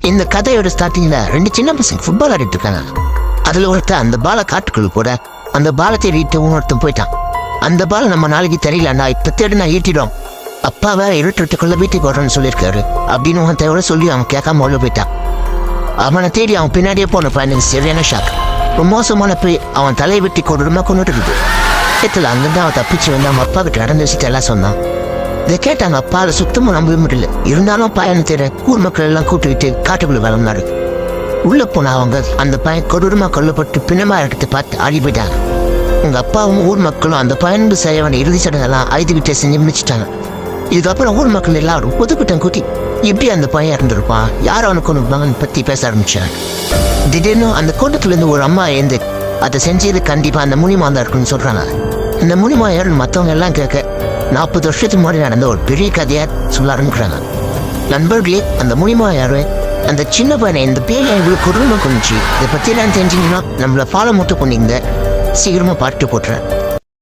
இந்த கதையோட ஸ்டார்டிங்ல 2 சின்ன பசங்க ஃபுட்பால் ஆடிட்டு இருக்காங்க. அதுல ஒருத்தன் அந்த பாலை காட்டுக்குள்ள போட அந்த பாலை தேடிட்டு ஒருத்தன் போயிட்டான். அந்த பாலை நம்ம நாளைக்கு தெரியலண்ணா, இப்ப தேடி நான் ஈட்டிடும், அப்பாவை இருட்டுக்குள்ள வீட்டுக்கு வரணும்னு சொல்லியிருக்காரு அப்படின்னு அவன் தேவையோட சொல்லி அவன் கேட்காம உள்ள போயிட்டான். அவனை தேடி அவன் பின்னாடியே போனப்ப எனக்கு சரியான ஷாக். ரொம்ப மோசமான போய் அவன் தலையை வெட்டி கொடூரமா கொண்டுட்டு இருக்குது. அங்கிருந்து அவன் தப்பிச்சு வந்து அவன் அப்பா கிட்ட நடந்த விஷயத்த எல்லாம் சொன்னான். இதை கேட்டாங்க அப்பா அதை சுத்தமாக நம்பவே முடியல. இருந்தாலும் பையனை தேட ஊர் மக்கள் எல்லாம் கூட்டிக்கிட்டு காட்டுக்குள்ள வளர்ந்தாரு. உள்ள போனா அவங்க அந்த பையன் கொடூரமா கொல்லப்பட்டு பிணமா இடத்தை பார்த்து ஆடி போயிட்டாங்க. உங்க அப்பாவும் ஊர் மக்களும் அந்த பையனுக்கு செய்ய வேண்டிய இறுதி சடங்கெல்லாம் ஆயுதகிட்ட செஞ்சு முடிச்சுட்டாங்க. இதுக்கப்புறம் ஊர் மக்கள் எல்லாரும் பொதுக்கூட்டம் கூட்டி எப்படி அந்த பையன் இறந்துருப்பான், யார் அவனுக்கு ஒன்று மகன் பத்தி பேச ஆரம்பிச்சாங்க. திடீர்னு அந்த கூட்டத்துலேருந்து ஒரு அம்மா எழுந்து அதை செஞ்சது கண்டிப்பா அந்த முனிமா தான் இருக்குன்னு சொல்றாங்க. இந்த முனிமா யாருன்னு மற்றவங்க எல்லாம் கேட்க 40 வருஷத்துக்கு முன்னாடி நடந்த ஒரு பெரிய கதையா சொல்ல ஆரம்பிக்கிறாங்க. நண்பர்களே, அந்த முனிமா யாரு, அந்த சின்ன பையனை இந்த பேரை இவ்வளவு கொடுமை கொண்டுச்சு, இதை பத்தி எல்லாம் தெரிஞ்சிங்கன்னா நம்மளை ஃபாலோ மட்டும் பண்ணிங்க. சீக்கிரமா பாட்டு போட்டுறேன்.